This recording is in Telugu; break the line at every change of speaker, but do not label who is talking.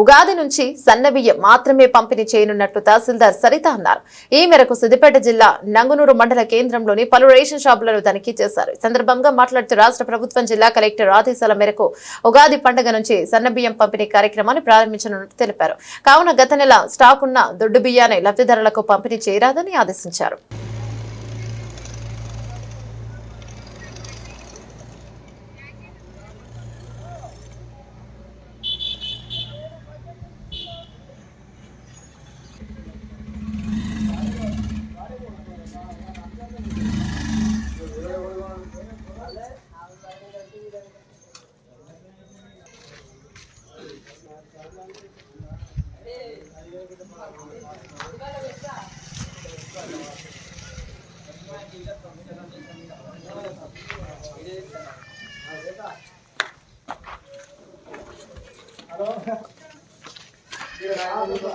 ఉగాది నుంచి సన్నబియ్యం మాత్రమే పంపిణీ చేయనున్నట్లు తహసీల్దార్ సరిత అన్నారు. ఈ మేరకు సిద్దిపేట జిల్లా నంగునూరు మండల కేంద్రంలోని పలు రేషన్ షాపులను తనిఖీ చేశారు. ఈ సందర్భంగా మాట్లాడుతూ రాష్ట్ర ప్రభుత్వం జిల్లా కలెక్టర్ ఆదేశాల మేరకు ఉగాది పండుగ నుంచి సన్నబియ్యం పంపిణీ కార్యక్రమాన్ని ప్రారంభించనున్నట్టు తెలిపారు. కావున గత నెల స్టాక్ ఉన్న దొడ్డు బియ్యాన్ని లబ్ధిదారులకు పంపిణీ చేయరాదని ఆదేశించారు.
హలో